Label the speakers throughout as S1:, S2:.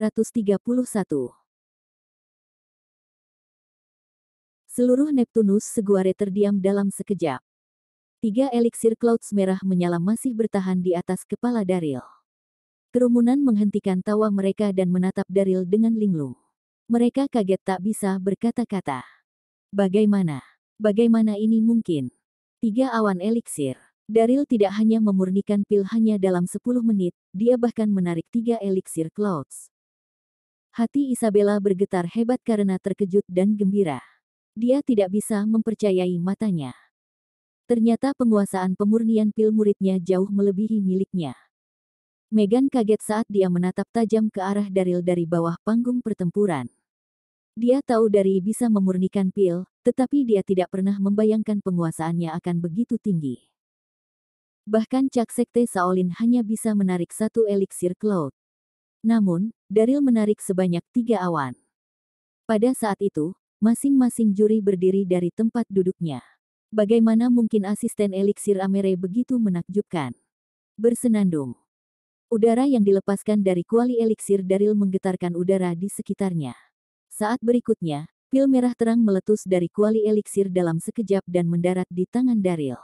S1: 431. Seluruh Neptunus Seguare terdiam dalam sekejap. 3 eliksir clouds merah menyala masih bertahan di atas kepala Daryl. Kerumunan menghentikan tawa mereka dan menatap Daryl dengan linglung. Mereka kaget tak bisa berkata-kata. Bagaimana? Bagaimana ini mungkin? 3 awan eliksir. Daryl tidak hanya memurnikan pil hanya dalam 10 menit, dia bahkan menarik 3 eliksir clouds. Hati Isabella bergetar hebat karena terkejut dan gembira. Dia tidak bisa mempercayai matanya. Ternyata penguasaan pemurnian pil muridnya jauh melebihi miliknya. Meghan kaget saat dia menatap tajam ke arah Daryl dari bawah panggung pertempuran. Dia tahu Daryl bisa memurnikan pil, tetapi dia tidak pernah membayangkan penguasaannya akan begitu tinggi. Bahkan Cak Sekte Shaolin hanya bisa menarik 1 eliksir cloud. Namun, Daryl menarik sebanyak 3 awan. Pada saat itu, masing-masing juri berdiri dari tempat duduknya. Bagaimana mungkin asisten eliksir Amere begitu menakjubkan? Bersenandung. Udara yang dilepaskan dari kuali eliksir Daryl menggetarkan udara di sekitarnya. Saat berikutnya, pil merah terang meletus dari kuali eliksir dalam sekejap dan mendarat di tangan Daryl.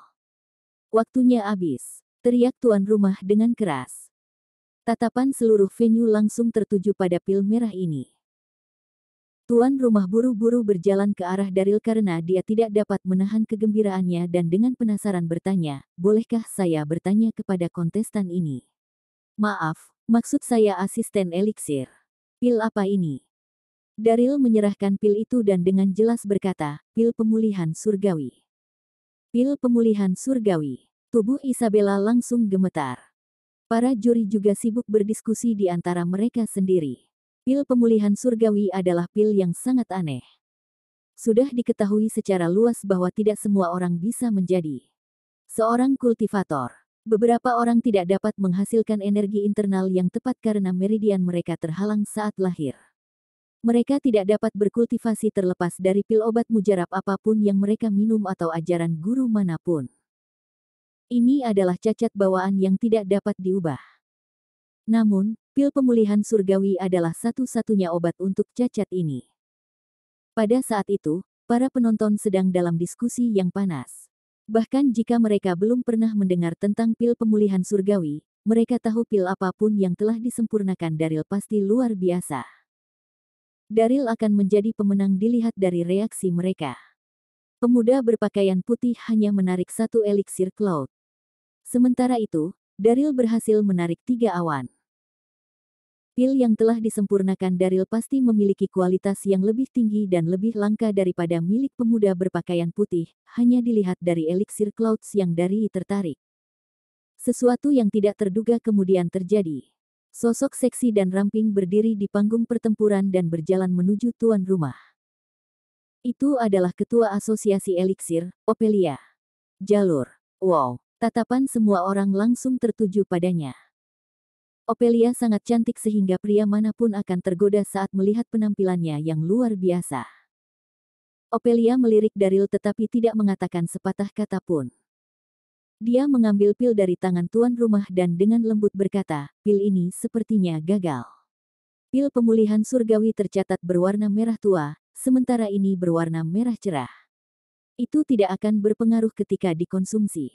S1: Waktunya habis, teriak tuan rumah dengan keras. Tatapan seluruh venue langsung tertuju pada pil merah ini. Tuan rumah buru-buru berjalan ke arah Daryl karena dia tidak dapat menahan kegembiraannya dan dengan penasaran bertanya, bolehkah saya bertanya kepada kontestan ini? Maaf, maksud saya asisten eliksir. Pil apa ini? Daryl menyerahkan pil itu dan dengan jelas berkata, pil pemulihan surgawi. Pil pemulihan surgawi. Tubuh Isabella langsung gemetar. Para juri juga sibuk berdiskusi di antara mereka sendiri. Pil pemulihan surgawi adalah pil yang sangat aneh. Sudah diketahui secara luas bahwa tidak semua orang bisa menjadi seorang kultivator. Beberapa orang tidak dapat menghasilkan energi internal yang tepat karena meridian mereka terhalang saat lahir. Mereka tidak dapat berkultivasi terlepas dari pil obat mujarab apapun yang mereka minum atau ajaran guru manapun. Ini adalah cacat bawaan yang tidak dapat diubah. Namun, pil pemulihan surgawi adalah satu-satunya obat untuk cacat ini. Pada saat itu, para penonton sedang dalam diskusi yang panas. Bahkan jika mereka belum pernah mendengar tentang pil pemulihan surgawi, mereka tahu pil apapun yang telah disempurnakan Daryl pasti luar biasa. Daryl akan menjadi pemenang dilihat dari reaksi mereka. Pemuda berpakaian putih hanya menarik 1 eliksir cloud. Sementara itu, Daryl berhasil menarik 3 awan. Pil yang telah disempurnakan Daryl pasti memiliki kualitas yang lebih tinggi dan lebih langka daripada milik pemuda berpakaian putih, hanya dilihat dari eliksir clouds yang Daryl tertarik. Sesuatu yang tidak terduga kemudian terjadi. Sosok seksi dan ramping berdiri di panggung pertempuran dan berjalan menuju tuan rumah. Itu adalah ketua asosiasi eliksir, Ophelia. Jalur. Wow, tatapan semua orang langsung tertuju padanya. Ophelia sangat cantik sehingga pria manapun akan tergoda saat melihat penampilannya yang luar biasa. Ophelia melirik Daryl tetapi tidak mengatakan sepatah kata pun. Dia mengambil pil dari tangan tuan rumah dan dengan lembut berkata, pil ini sepertinya gagal. Pil pemulihan surgawi tercatat berwarna merah tua, sementara ini berwarna merah cerah. Itu tidak akan berpengaruh ketika dikonsumsi.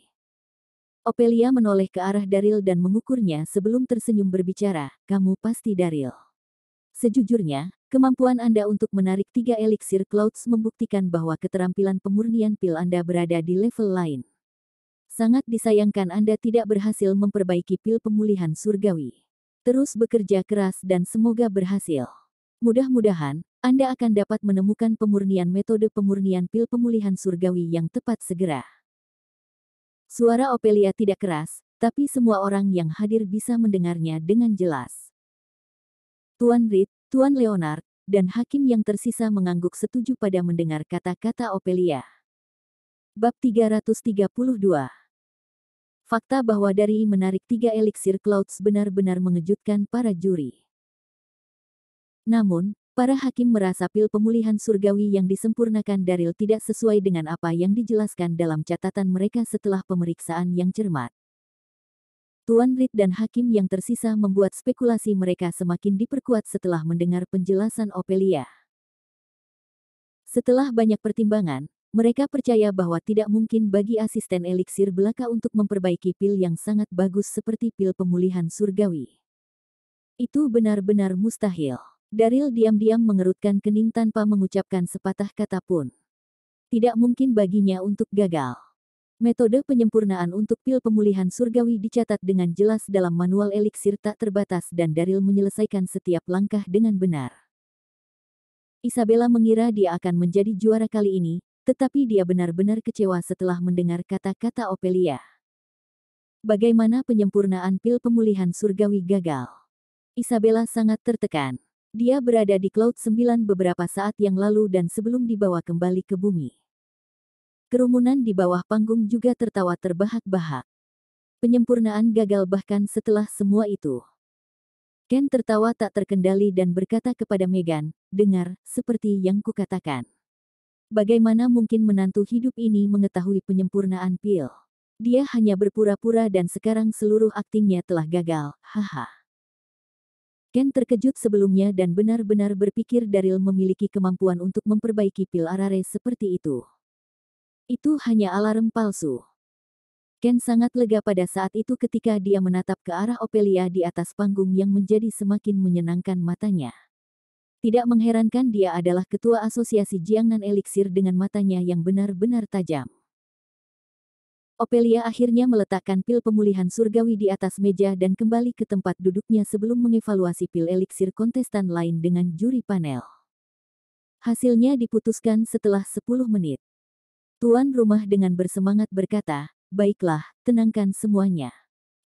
S1: Ophelia menoleh ke arah Daryl dan mengukurnya sebelum tersenyum berbicara, kamu pasti Daryl. Sejujurnya, kemampuan Anda untuk menarik 3 eliksir clouds membuktikan bahwa keterampilan pemurnian pil Anda berada di level lain. Sangat disayangkan Anda tidak berhasil memperbaiki pil pemulihan surgawi. Terus bekerja keras dan semoga berhasil. Mudah-mudahan, Anda akan dapat menemukan pemurnian metode pemurnian pil pemulihan surgawi yang tepat segera. Suara Ophelia tidak keras, tapi semua orang yang hadir bisa mendengarnya dengan jelas. Tuan Reed, Tuan Leonard, dan hakim yang tersisa mengangguk setuju pada mendengar kata-kata Ophelia. Bab 332. Fakta bahwa Daryl menarik 3 eliksir clouds benar-benar mengejutkan para juri. Namun, para hakim merasa pil pemulihan surgawi yang disempurnakan Daryl tidak sesuai dengan apa yang dijelaskan dalam catatan mereka setelah pemeriksaan yang cermat. Tuan Reed dan hakim yang tersisa membuat spekulasi mereka semakin diperkuat setelah mendengar penjelasan Ophelia. Setelah banyak pertimbangan, mereka percaya bahwa tidak mungkin bagi asisten eliksir belaka untuk memperbaiki pil yang sangat bagus seperti pil pemulihan surgawi. Itu benar-benar mustahil. Daryl diam-diam mengerutkan kening tanpa mengucapkan sepatah kata pun. Tidak mungkin baginya untuk gagal. Metode penyempurnaan untuk pil pemulihan surgawi dicatat dengan jelas dalam manual eliksir tak terbatas dan Daryl menyelesaikan setiap langkah dengan benar. Isabella mengira dia akan menjadi juara kali ini, tetapi dia benar-benar kecewa setelah mendengar kata-kata Ophelia. Bagaimana penyempurnaan pil pemulihan surgawi gagal? Isabella sangat tertekan. Dia berada di Cloud 9 beberapa saat yang lalu dan sebelum dibawa kembali ke bumi. Kerumunan di bawah panggung juga tertawa terbahak-bahak. Penyempurnaan gagal bahkan setelah semua itu. Ken tertawa tak terkendali dan berkata kepada Meghan, "Dengar, seperti yang kukatakan. Bagaimana mungkin menantu hidup ini mengetahui penyempurnaan pil? Dia hanya berpura-pura dan sekarang seluruh aktingnya telah gagal, haha." Ken terkejut sebelumnya dan benar-benar berpikir Daryl memiliki kemampuan untuk memperbaiki pil Arare seperti itu. Itu hanya alarm palsu. Ken sangat lega pada saat itu ketika dia menatap ke arah Ophelia di atas panggung yang menjadi semakin menyenangkan matanya. Tidak mengherankan dia adalah ketua asosiasi Jiangnan Eliksir dengan matanya yang benar-benar tajam. Ophelia akhirnya meletakkan pil pemulihan surgawi di atas meja dan kembali ke tempat duduknya sebelum mengevaluasi pil eliksir kontestan lain dengan juri panel. Hasilnya diputuskan setelah 10 menit. Tuan rumah dengan bersemangat berkata, "Baiklah, tenangkan semuanya.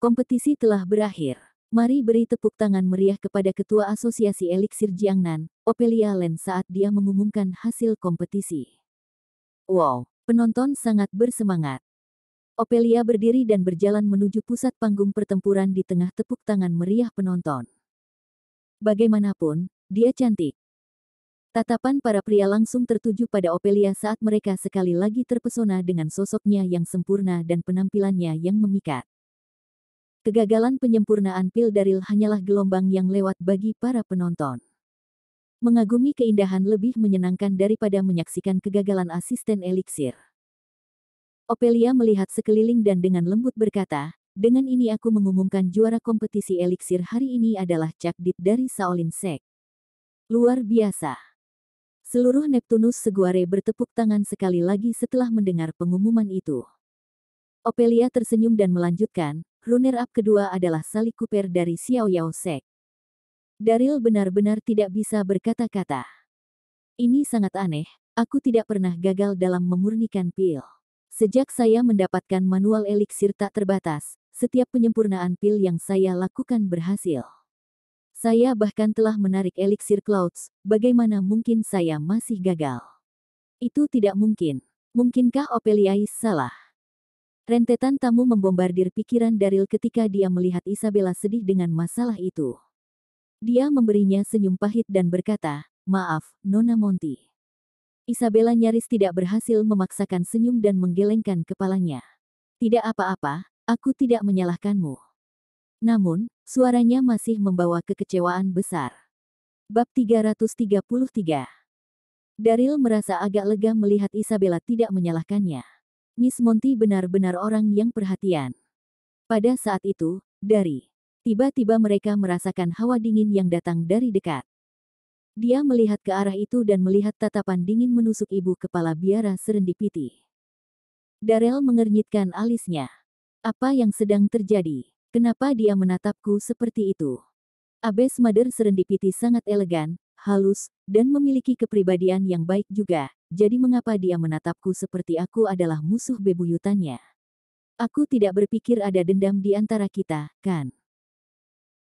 S1: Kompetisi telah berakhir. Mari beri tepuk tangan meriah kepada Ketua Asosiasi Eliksir Jiangnan, Ophelia Len saat dia mengumumkan hasil kompetisi." Wow, penonton sangat bersemangat. Ophelia berdiri dan berjalan menuju pusat panggung pertempuran di tengah tepuk tangan meriah penonton. Bagaimanapun, dia cantik. Tatapan para pria langsung tertuju pada Ophelia saat mereka sekali lagi terpesona dengan sosoknya yang sempurna dan penampilannya yang memikat. Kegagalan penyempurnaan pil Daryl hanyalah gelombang yang lewat bagi para penonton. Mengagumi keindahan lebih menyenangkan daripada menyaksikan kegagalan asisten eliksir. Ophelia melihat sekeliling dan dengan lembut berkata, "Dengan ini aku mengumumkan juara kompetisi eliksir hari ini adalah Cakdit dari Shaolin Sect. Luar biasa." Seluruh Neptunus Seguare bertepuk tangan sekali lagi setelah mendengar pengumuman itu. Ophelia tersenyum dan melanjutkan, runner-up kedua adalah Sally Cooper dari Xiaoyao Sect. Daryl benar-benar tidak bisa berkata-kata. Ini sangat aneh, aku tidak pernah gagal dalam memurnikan pil. Sejak saya mendapatkan manual eliksir tak terbatas, setiap penyempurnaan pil yang saya lakukan berhasil. Saya bahkan telah menarik eliksir Clouds, bagaimana mungkin saya masih gagal? Itu tidak mungkin. Mungkinkah Ophelia salah? Rentetan tamu membombardir pikiran Daryl ketika dia melihat Isabella sedih dengan masalah itu. Dia memberinya senyum pahit dan berkata, "Maaf, Nona Monty." Isabella nyaris tidak berhasil memaksakan senyum dan menggelengkan kepalanya. "Tidak apa-apa, aku tidak menyalahkanmu." Namun, suaranya masih membawa kekecewaan besar. Bab 333. Daryl merasa agak lega melihat Isabella tidak menyalahkannya. Miss Monty benar-benar orang yang perhatian. Pada saat itu, tiba-tiba mereka merasakan hawa dingin yang datang dari dekat. Dia melihat ke arah itu dan melihat tatapan dingin menusuk ibu kepala biara serendipity. Daryl mengernyitkan alisnya. Apa yang sedang terjadi? Kenapa dia menatapku seperti itu? Abbess Mother Serendipity sangat elegan, halus, dan memiliki kepribadian yang baik juga, jadi mengapa dia menatapku seperti aku adalah musuh bebuyutannya? Aku tidak berpikir ada dendam di antara kita, kan?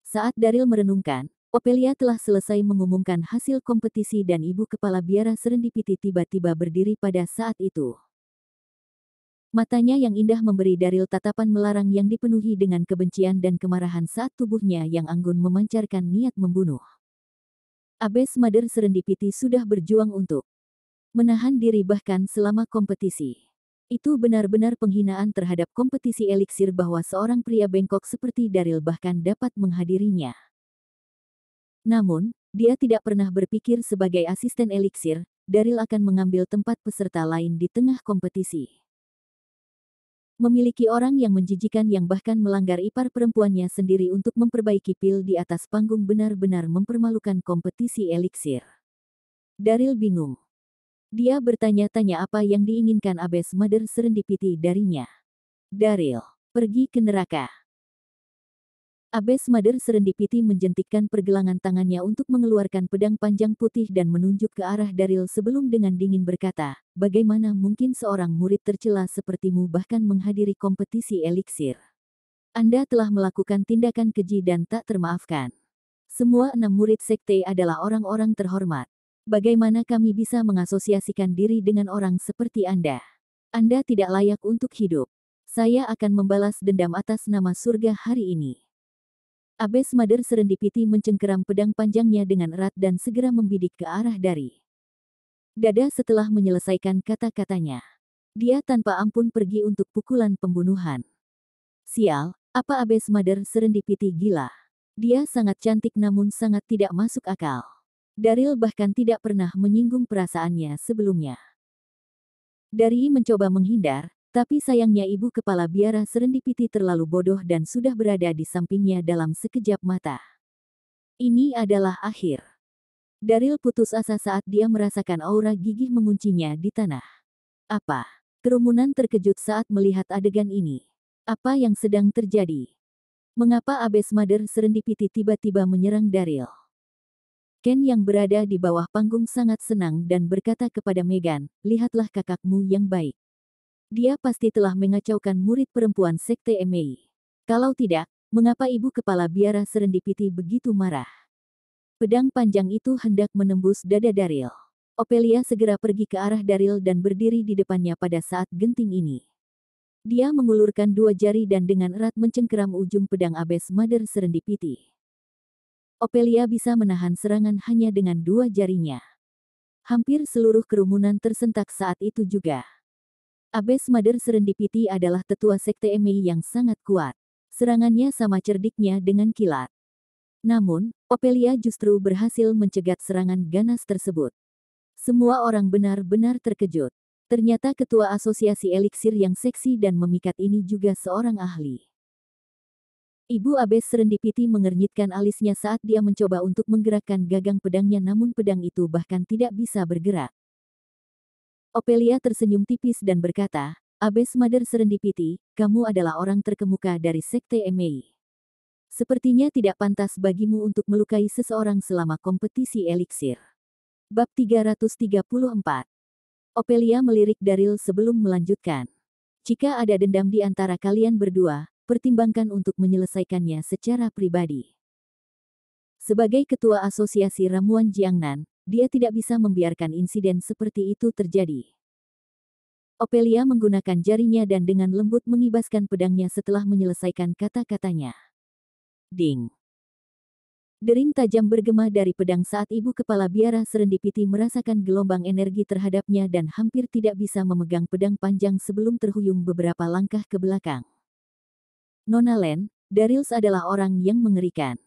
S1: Saat Daryl merenungkan, Ophelia telah selesai mengumumkan hasil kompetisi dan ibu kepala biara Serendipity tiba-tiba berdiri pada saat itu. Matanya yang indah memberi Daryl tatapan melarang yang dipenuhi dengan kebencian dan kemarahan saat tubuhnya yang anggun memancarkan niat membunuh. Abbess Mother Serendipity sudah berjuang untuk menahan diri bahkan selama kompetisi. Itu benar-benar penghinaan terhadap kompetisi eliksir bahwa seorang pria bengkok seperti Daryl bahkan dapat menghadirinya. Namun, dia tidak pernah berpikir sebagai asisten eliksir, Daryl akan mengambil tempat peserta lain di tengah kompetisi. Memiliki orang yang menjijikan yang bahkan melanggar ipar perempuannya sendiri untuk memperbaiki pil di atas panggung benar-benar mempermalukan kompetisi eliksir. Daryl bingung. Dia bertanya-tanya apa yang diinginkan Abbess Mother Serendipity darinya. Daryl, pergi ke neraka. Abbess Mother Serendipity menjentikkan pergelangan tangannya untuk mengeluarkan pedang panjang putih dan menunjuk ke arah Daryl sebelum dengan dingin berkata, bagaimana mungkin seorang murid tercela sepertimu bahkan menghadiri kompetisi eliksir? Anda telah melakukan tindakan keji dan tak termaafkan. Semua 6 murid sekte adalah orang-orang terhormat. Bagaimana kami bisa mengasosiasikan diri dengan orang seperti Anda? Anda tidak layak untuk hidup. Saya akan membalas dendam atas nama surga hari ini. Abbess Mother Serendipity mencengkeram pedang panjangnya dengan erat dan segera membidik ke arah Dari. Dada setelah menyelesaikan kata-katanya. Dia tanpa ampun pergi untuk pukulan pembunuhan. Sial, apa Abbess Mother Serendipity gila? Dia sangat cantik namun sangat tidak masuk akal. Daryl bahkan tidak pernah menyinggung perasaannya sebelumnya. Dari mencoba menghindar, tapi sayangnya ibu kepala biara Serendipity terlalu bodoh dan sudah berada di sampingnya dalam sekejap mata. Ini adalah akhir. Daryl putus asa saat dia merasakan aura gigih menguncinya di tanah. Apa? Kerumunan terkejut saat melihat adegan ini. Apa yang sedang terjadi? Mengapa Abbess Mother Serendipity tiba-tiba menyerang Daryl? Ken yang berada di bawah panggung sangat senang dan berkata kepada Megan, lihatlah kakakmu yang baik. Dia pasti telah mengacaukan murid perempuan sekte Mei. Kalau tidak, mengapa ibu kepala biara Serendipity begitu marah? Pedang panjang itu hendak menembus dada Daryl. Ophelia segera pergi ke arah Daryl dan berdiri di depannya pada saat genting ini. Dia mengulurkan 2 jari dan dengan erat mencengkeram ujung pedang Abbess Mother Serendipity. Ophelia bisa menahan serangan hanya dengan 2 jarinya. Hampir seluruh kerumunan tersentak saat itu juga. Abbess Mother Serendipity adalah tetua sekte Mei yang sangat kuat. Serangannya sama cerdiknya dengan kilat. Namun, Ophelia justru berhasil mencegat serangan ganas tersebut. Semua orang benar-benar terkejut. Ternyata ketua asosiasi eliksir yang seksi dan memikat ini juga seorang ahli. Ibu Abbess Serendipity mengernyitkan alisnya saat dia mencoba untuk menggerakkan gagang pedangnya namun pedang itu bahkan tidak bisa bergerak. Ophelia tersenyum tipis dan berkata, Abbess Mother Serendipity, kamu adalah orang terkemuka dari sekte Mei. Sepertinya tidak pantas bagimu untuk melukai seseorang selama kompetisi eliksir. Bab 334. Ophelia melirik Daryl sebelum melanjutkan. Jika ada dendam di antara kalian berdua, pertimbangkan untuk menyelesaikannya secara pribadi. Sebagai ketua asosiasi ramuan Jiangnan, dia tidak bisa membiarkan insiden seperti itu terjadi. Ophelia menggunakan jarinya dan dengan lembut mengibaskan pedangnya setelah menyelesaikan kata-katanya. Ding! Dering tajam bergema dari pedang saat ibu kepala biara Serendipity merasakan gelombang energi terhadapnya dan hampir tidak bisa memegang pedang panjang sebelum terhuyung beberapa langkah ke belakang. Nona Len, Daryl adalah orang yang mengerikan.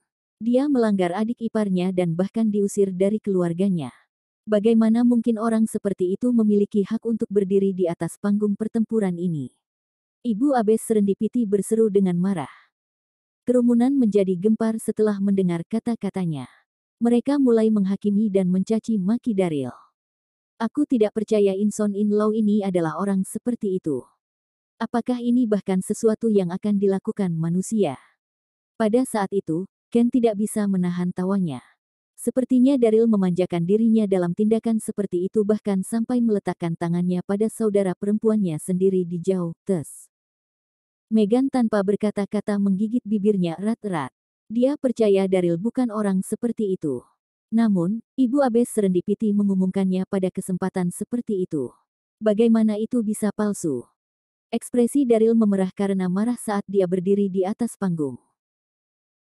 S1: Dia melanggar adik iparnya dan bahkan diusir dari keluarganya. Bagaimana mungkin orang seperti itu memiliki hak untuk berdiri di atas panggung pertempuran ini? Ibu Abbess Serendipity berseru dengan marah. Kerumunan menjadi gempar setelah mendengar kata-katanya. Mereka mulai menghakimi dan mencaci maki Daryl. Aku tidak percaya Inson In-law ini adalah orang seperti itu. Apakah ini bahkan sesuatu yang akan dilakukan manusia? Pada saat itu, Ken tidak bisa menahan tawanya. Sepertinya Daryl memanjakan dirinya dalam tindakan seperti itu bahkan sampai meletakkan tangannya pada saudara perempuannya sendiri di jauh, tes. Megan tanpa berkata-kata menggigit bibirnya erat-erat. Dia percaya Daryl bukan orang seperti itu. Namun, Ibu Abbess Serendipity mengumumkannya pada kesempatan seperti itu. Bagaimana itu bisa palsu? Ekspresi Daryl memerah karena marah saat dia berdiri di atas panggung.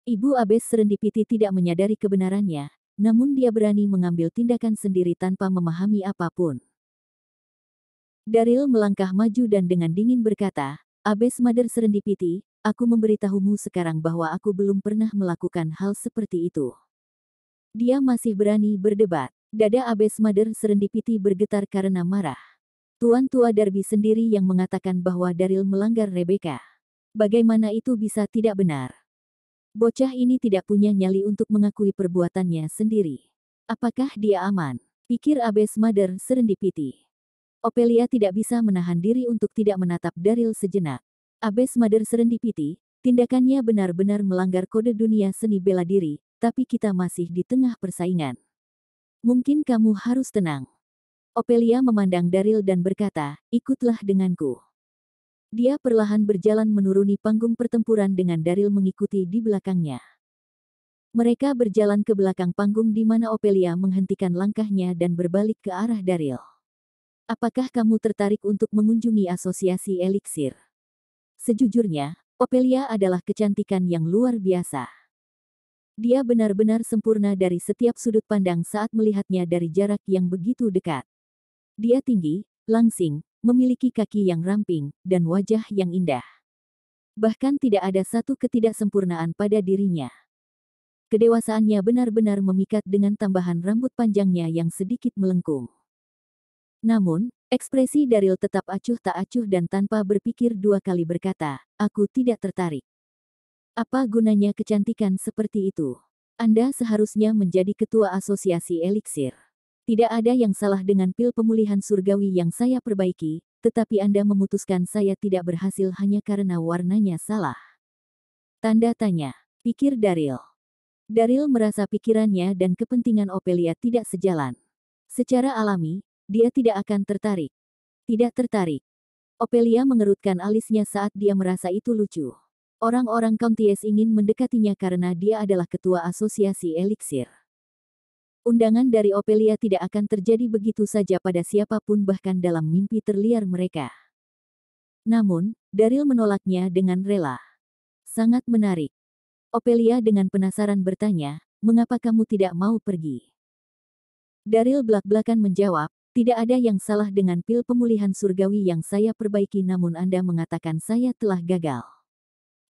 S1: Ibu Abbess Serendipity tidak menyadari kebenarannya, namun dia berani mengambil tindakan sendiri tanpa memahami apapun. Daryl melangkah maju dan dengan dingin berkata, Abbess Mother Serendipity, aku memberitahumu sekarang bahwa aku belum pernah melakukan hal seperti itu. Dia masih berani berdebat. Dada Abbess Mother Serendipity bergetar karena marah. Tuan Tua Darby sendiri yang mengatakan bahwa Daryl melanggar Rebecca. Bagaimana itu bisa tidak benar? Bocah ini tidak punya nyali untuk mengakui perbuatannya sendiri. Apakah dia aman? Pikir Abbess Mother Serendipity. Ophelia tidak bisa menahan diri untuk tidak menatap Daryl sejenak. Abbess Mother Serendipity, tindakannya benar-benar melanggar kode dunia seni bela diri, tapi kita masih di tengah persaingan. Mungkin kamu harus tenang. Ophelia memandang Daryl dan berkata, ikutlah denganku. Dia perlahan berjalan menuruni panggung pertempuran dengan Daryl mengikuti di belakangnya. Mereka berjalan ke belakang panggung di mana Ophelia menghentikan langkahnya dan berbalik ke arah Daryl. Apakah kamu tertarik untuk mengunjungi asosiasi eliksir? Sejujurnya, Ophelia adalah kecantikan yang luar biasa. Dia benar-benar sempurna dari setiap sudut pandang saat melihatnya dari jarak yang begitu dekat. Dia tinggi, langsing, memiliki kaki yang ramping, dan wajah yang indah. Bahkan tidak ada satu ketidaksempurnaan pada dirinya. Kedewasaannya benar-benar memikat dengan tambahan rambut panjangnya yang sedikit melengkung. Namun, ekspresi Daryl tetap acuh tak acuh dan tanpa berpikir dua kali berkata, aku tidak tertarik. Apa gunanya kecantikan seperti itu? Anda seharusnya menjadi ketua asosiasi eliksir. Tidak ada yang salah dengan pil pemulihan surgawi yang saya perbaiki, tetapi Anda memutuskan saya tidak berhasil hanya karena warnanya salah. Tanda tanya, pikir Daryl. Daryl merasa pikirannya dan kepentingan Ophelia tidak sejalan. Secara alami, dia tidak akan tertarik. Tidak tertarik. Ophelia mengerutkan alisnya saat dia merasa itu lucu. Orang-orang Countess ingin mendekatinya karena dia adalah ketua asosiasi eliksir. Undangan dari Ophelia tidak akan terjadi begitu saja pada siapapun bahkan dalam mimpi terliar mereka. Namun, Daryl menolaknya dengan rela. Sangat menarik. Ophelia dengan penasaran bertanya, mengapa kamu tidak mau pergi? Daryl belak-belakan menjawab, tidak ada yang salah dengan pil pemulihan surgawi yang saya perbaiki namun Anda mengatakan saya telah gagal.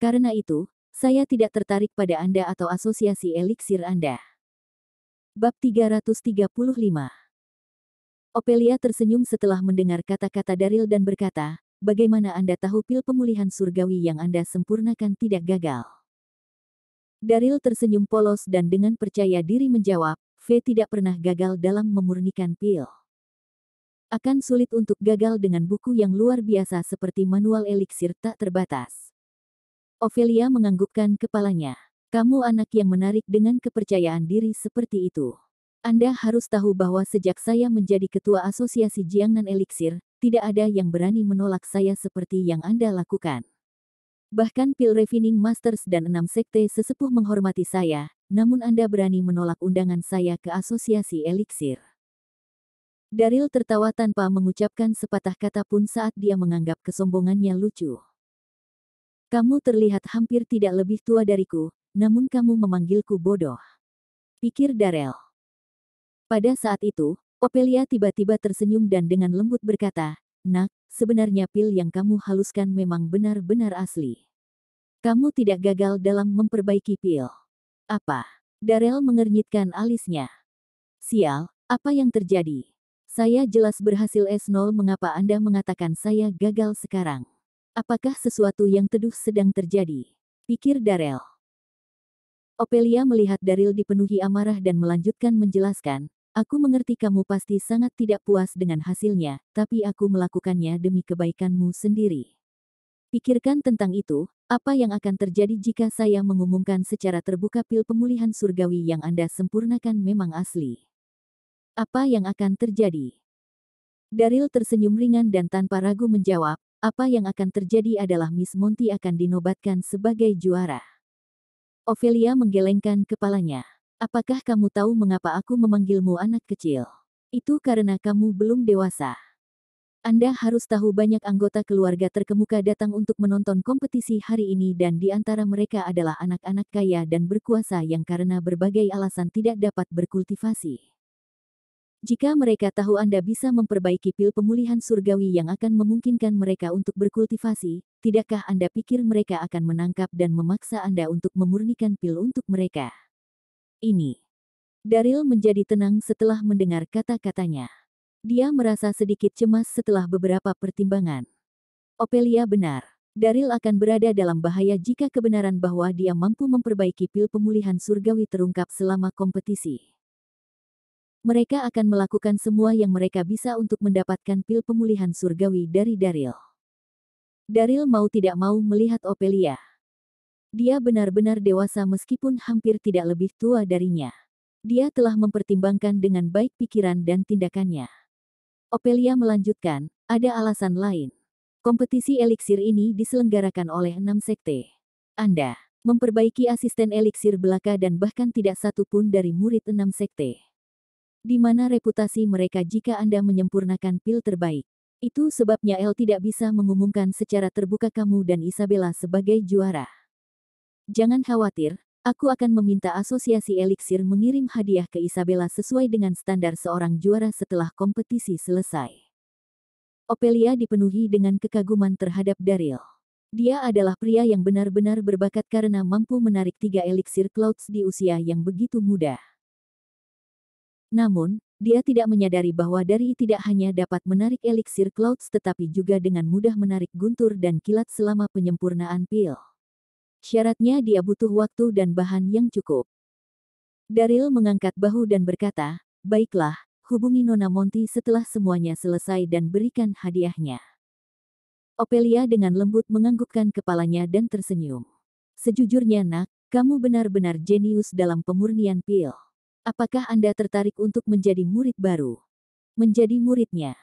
S1: Karena itu, saya tidak tertarik pada Anda atau asosiasi eliksir Anda. Bab 335. Ophelia tersenyum setelah mendengar kata-kata Daryl dan berkata, bagaimana Anda tahu pil pemulihan surgawi yang Anda sempurnakan tidak gagal? Daryl tersenyum polos dan dengan percaya diri menjawab, V tidak pernah gagal dalam memurnikan pil. Akan sulit untuk gagal dengan buku yang luar biasa seperti manual eliksir tak terbatas. Ophelia menganggukkan kepalanya. Kamu anak yang menarik dengan kepercayaan diri seperti itu. Anda harus tahu bahwa sejak saya menjadi ketua asosiasi Jiangnan Eliksir, tidak ada yang berani menolak saya seperti yang Anda lakukan. Bahkan Pil Refining Masters dan 6 sekte sesepuh menghormati saya, namun Anda berani menolak undangan saya ke asosiasi eliksir. Daryl tertawa tanpa mengucapkan sepatah kata pun saat dia menganggap kesombongannya lucu. Kamu terlihat hampir tidak lebih tua dariku, namun kamu memanggilku bodoh. Pikir Daryl. Pada saat itu, Ophelia tiba-tiba tersenyum dan dengan lembut berkata, Nak, sebenarnya pil yang kamu haluskan memang benar-benar asli. Kamu tidak gagal dalam memperbaiki pil. Apa? Daryl mengernyitkan alisnya. Sial, apa yang terjadi? Saya jelas berhasil S0 mengapa Anda mengatakan saya gagal sekarang? Apakah sesuatu yang teduh sedang terjadi? Pikir Daryl. Ophelia melihat Daryl dipenuhi amarah dan melanjutkan menjelaskan, aku mengerti kamu pasti sangat tidak puas dengan hasilnya, tapi aku melakukannya demi kebaikanmu sendiri. Pikirkan tentang itu, apa yang akan terjadi jika saya mengumumkan secara terbuka pil pemulihan surgawi yang Anda sempurnakan memang asli? Apa yang akan terjadi? Daryl tersenyum ringan dan tanpa ragu menjawab, apa yang akan terjadi adalah Miss Monty akan dinobatkan sebagai juara. Ophelia menggelengkan kepalanya. Apakah kamu tahu mengapa aku memanggilmu anak kecil? Itu karena kamu belum dewasa. Anda harus tahu banyak anggota keluarga terkemuka datang untuk menonton kompetisi hari ini dan di antara mereka adalah anak-anak kaya dan berkuasa yang karena berbagai alasan tidak dapat berkultivasi. Jika mereka tahu Anda bisa memperbaiki pil pemulihan surgawi yang akan memungkinkan mereka untuk berkultivasi, tidakkah Anda pikir mereka akan menangkap dan memaksa Anda untuk memurnikan pil untuk mereka? Ini. Daryl menjadi tenang setelah mendengar kata-katanya. Dia merasa sedikit cemas setelah beberapa pertimbangan. Ophelia benar. Daryl akan berada dalam bahaya jika kebenaran bahwa dia mampu memperbaiki pil pemulihan surgawi terungkap selama kompetisi. Mereka akan melakukan semua yang mereka bisa untuk mendapatkan pil pemulihan surgawi dari Daryl. Daryl mau tidak mau melihat Ophelia. Dia benar-benar dewasa meskipun hampir tidak lebih tua darinya. Dia telah mempertimbangkan dengan baik pikiran dan tindakannya. Ophelia melanjutkan, ada alasan lain. Kompetisi eliksir ini diselenggarakan oleh 6 sekte. Anda memperbaiki asisten eliksir belaka dan bahkan tidak satu pun dari murid 6 sekte. Di mana reputasi mereka jika Anda menyempurnakan pil terbaik? Itu sebabnya El tidak bisa mengumumkan secara terbuka kamu dan Isabella sebagai juara. Jangan khawatir, aku akan meminta asosiasi eliksir mengirim hadiah ke Isabella sesuai dengan standar seorang juara setelah kompetisi selesai. Ophelia dipenuhi dengan kekaguman terhadap Daryl. Dia adalah pria yang benar-benar berbakat karena mampu menarik 3 eliksir Clouds di usia yang begitu muda. Namun, dia tidak menyadari bahwa Dari tidak hanya dapat menarik eliksir Clouds tetapi juga dengan mudah menarik guntur dan kilat selama penyempurnaan pil. Syaratnya dia butuh waktu dan bahan yang cukup. Daryl mengangkat bahu dan berkata, baiklah, hubungi Nona Monty setelah semuanya selesai dan berikan hadiahnya. Ophelia dengan lembut menganggukkan kepalanya dan tersenyum. Sejujurnya nak, kamu benar-benar jenius dalam pemurnian pil. Apakah Anda tertarik untuk menjadi murid baru? Menjadi muridnya.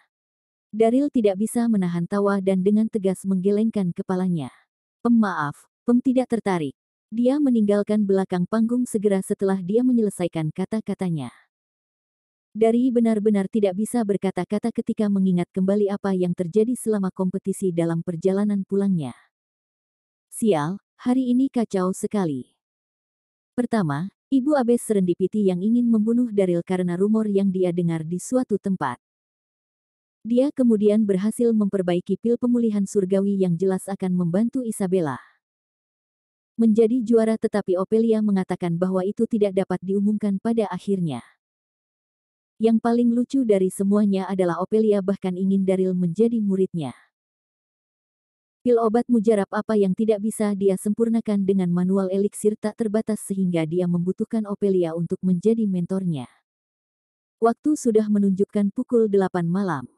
S1: Daryl tidak bisa menahan tawa dan dengan tegas menggelengkan kepalanya. Maaf, tidak tertarik. Dia meninggalkan belakang panggung segera setelah dia menyelesaikan kata-katanya. Dari benar-benar tidak bisa berkata-kata ketika mengingat kembali apa yang terjadi selama kompetisi dalam perjalanan pulangnya. Sial, hari ini kacau sekali. Pertama, Ibu Abes Serendipity yang ingin membunuh Daryl karena rumor yang dia dengar di suatu tempat. Dia kemudian berhasil memperbaiki pil pemulihan surgawi yang jelas akan membantu Isabella menjadi juara tetapi Ophelia mengatakan bahwa itu tidak dapat diumumkan pada akhirnya. Yang paling lucu dari semuanya adalah Ophelia bahkan ingin Daryl menjadi muridnya. Pil obat mujarab apa yang tidak bisa dia sempurnakan dengan manual eliksir tak terbatas sehingga dia membutuhkan Ophelia untuk menjadi mentornya. Waktu sudah menunjukkan pukul 8 malam.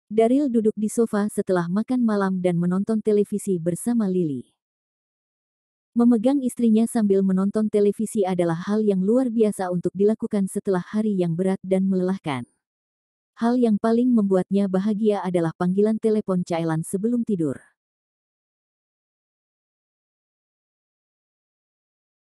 S1: Daryl duduk di sofa setelah makan malam dan menonton televisi bersama Lily. Memegang istrinya sambil menonton televisi adalah hal yang luar biasa untuk dilakukan setelah hari yang berat dan melelahkan. Hal yang paling membuatnya bahagia adalah panggilan telepon Cailan sebelum tidur.